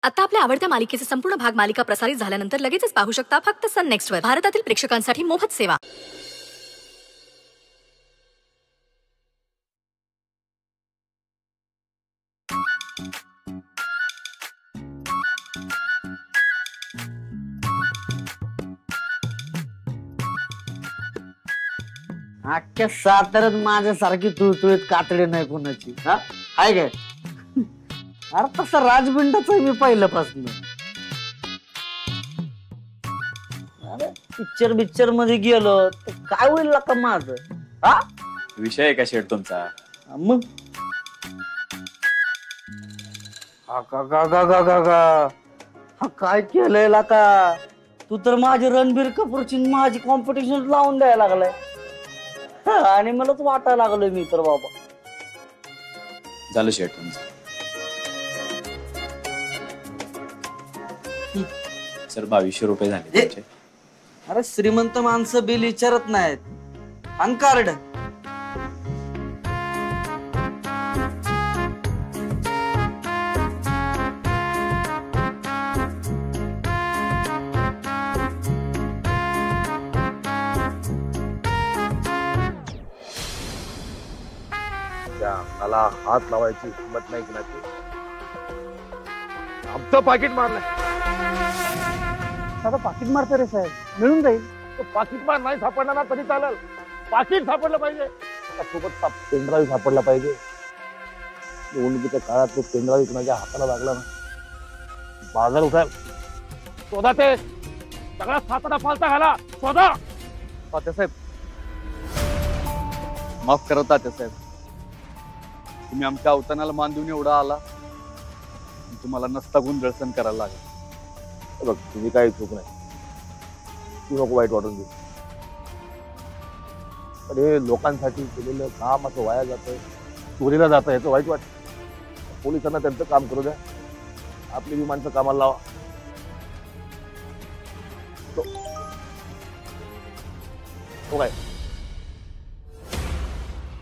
आता आपल्या आवडत्या मालिकेचे संपूर्ण भाग मालिका प्रसारित झाल्यानंतर लगेचच पाहू शकता फक्त सन नेक्स्ट वर. भारतातील प्रेक्षकांसाठी मोफत सेवा. अख्ख्या साताऱ्यात माझ्यासारखी तुळतुळीत कातडी नाही कोणाची. हा आहे काय? अरे तसं राजबिंडाच मी पहिल्यापासून. अरे पिक्चर मध्ये गेलो तर काय होईल का माझं? हा विषय आहे का शेठ तुमचा? मग काय केलंय का? तू तर माझी रणबीर कपूरची माझी कॉम्पिटिशन लावून द्यायला लागलाय. आणि मलाच वाटायला लागलोय मी तर बाबा. झालं शेठ तुमचं. सर 2200 रुपये झाले तुमचे. अरे श्रीमंत माणसं बिल विचारत नाहीत. आणि कार्ड मला हात लावायची हिंमत नाही कुणाची. आमचं पाकिट मारलंय. आता पाकिट मारतो रे साहेब, मिळून जाईल. तो पाकिट मार नाही सापडला ना तरी चालेल. पाकिट सापडलं पाहिजे. सोबत पेनड्राईव्ह सापडला पाहिजे. निवडणुकीच्या काळात तो पेनड्राईव्ह कुणाच्या हाताला लागला ना, बाजार उठाल. शोधा ते सगळा सातारा फालता घाला. शोधा. तात्यासाहेब माफ करा तात्यासाहेब, तुम्ही आमच्या अवतानाला मान देऊन एवढा आला, तुम्हाला नसता गोंधळ सहन करायला लागला. बघ तुझी काही चूक नाही. तू नको वाईट वाटून देऊ. पण हे लोकांसाठी केलेलं काम असं वाया जातंय, चोरीला जातं, याचं वाईट वाटतं. पोलिसांना त्यांचं काम करू द्या. आपली बी माणसं कामाला लावा. तो काय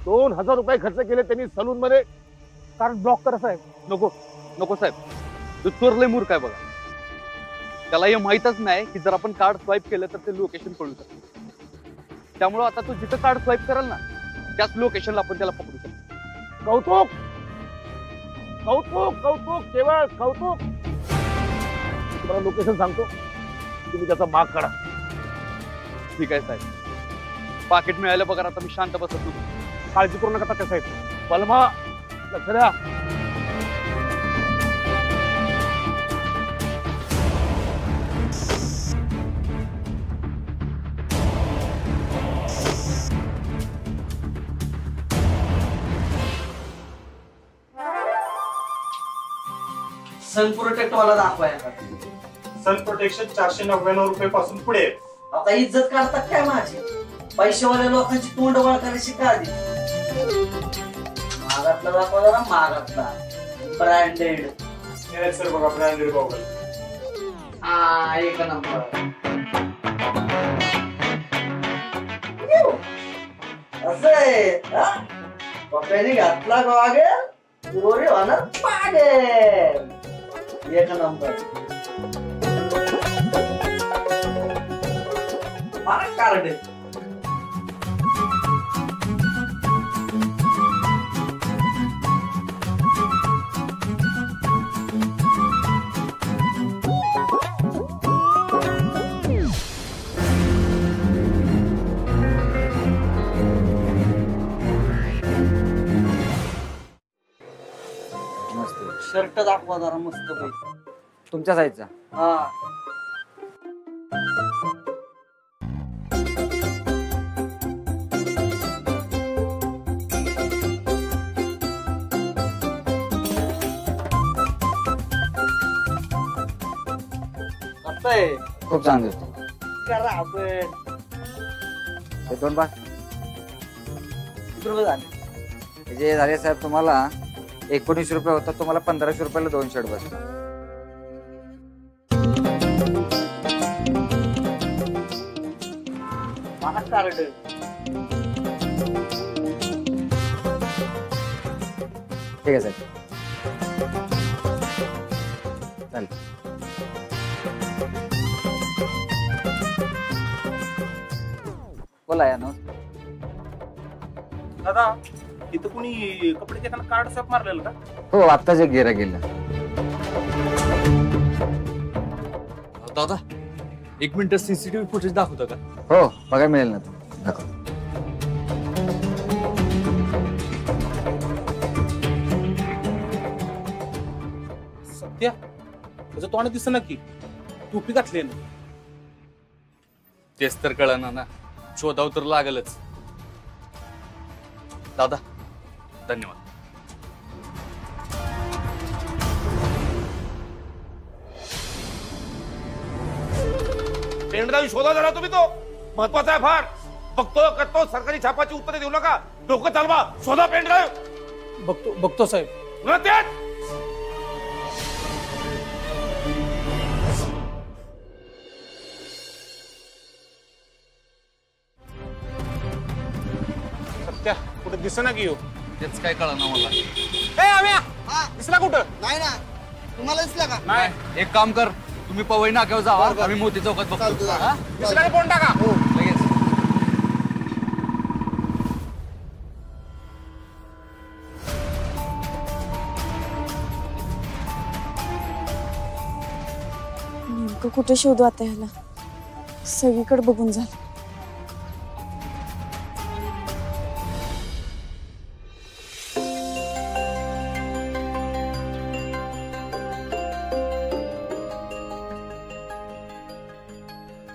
2000 रुपये खर्च केले त्यांनी सलून मध्ये. कार्ड ब्लॉक करा साहेब. नको नको साहेब, तो चोर लय मूर्ख आहे बघा. त्याला हे माहीतच नाही की जर आपण कार्ड स्वाईप केलं तर ते लोकेशन कळू शकतो. त्यामुळे आता तो जिथं कार्ड स्वाईप करेल ना त्याच लोकेशनला आपण त्याला पकडू शकतो. कौतुक कौतुक कौतुक केवळ कौतुक. तुम्हाला लोकेशन सांगतो, तुम्ही त्याचा माग काढा. ठीक आहे साहेब, पाकिट मिळालं बघा. आता मी शांत बसत होतो. काळजी करू नका साहेब. पलमा लक्ष द्या. सन प्रोटेक्ट वाला दाखवायला. सन प्रोटेक्शन 499 रुपये पासून पुढे. आता इज्जत काढतात काय माझी? पैशावाल्या लोकांची तोंड वळ करायची का आधी? महागातला दाखवा जरा, महागातला ब्रँडेड. सर बघा ब्रँडेड गॉगल. हा एक नंबर. असं आहे पप्प्याने घातला गॉगल, चोरी होणार पागल. एक नंबर. मला कार्ड शर्ट दाखवा जरा मस्त पैकी. तुमच्या साईजचा. हा कसं आहे? खूप छान दिसतो. करा आपण. हे 2 बार किती रुपये झाले? जे झाले साहेब, तुम्हाला 19 रुपये होता, तुम्हाला 1500 रुपयाला 2 शर्ट बसले. मला कार्ड ठीक आहे साहेब, चालेल. बोला या ना. दादा इथं कुणी कपडे घेताना कार्ड स्वॅप मारलेलं का? हो आत्ताच एक गिरा गेला. दादा 1 मिनिट सीसीटीव्ही फुटेज दाखवतं का? हो बघायला मिळेल ना. दाखव. सत्या त्याचं तोंड दिसत ना की टोपी घातली ना. तेच तर कळना ना. शोधाव तर लागलच. दादा धन्यवाद. पेनड्राईव्ह शोधा जरा तुम्ही, तो महत्वाचा आहे फार. बघतो करतो सरकारी छापाची उत्तरे देऊ नका. डोकं चालवा, शोधा पेनड्राईव्ह. बघतो साहेब. पुन्हा तेच. सत्या कुठे दिसत ना की येऊ. तेच काय कळना मला. दिसला कुठं? नाही ना, तुम्हाला दिसला का? नाही एक काम कर, तुम्ही पवई नाक्यावर जावा, आम्ही मोती चौकात बघतो. हा? दिसला की फोन टाका. लगेच. नेमकं कुठे शोधू आता ह्याला? सगळीकडे बघून झालं.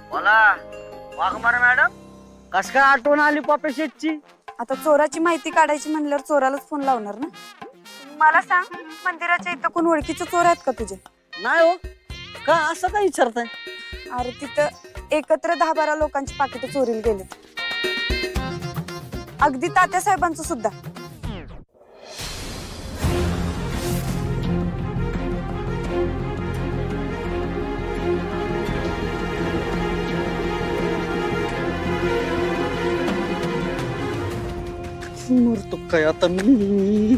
बोला वाघमारे मॅडम, कस काय आठवण आली पॉपे शेटची? आता चोराची माहिती काढायची म्हणल्यावर चोरालाच फोन लावणार ना. मला सांग, मंदिराच्या इथं कोण ओळखीचे चोर आहेत का तुझे? नाही हो, का असं काय विचारताय? अरे तिथं एकत्र 10-12 लोकांची पाकिटं चोरीला गेले. अगदी तात्या साहेबांचं सुद्धा. मरतो काय आता मी.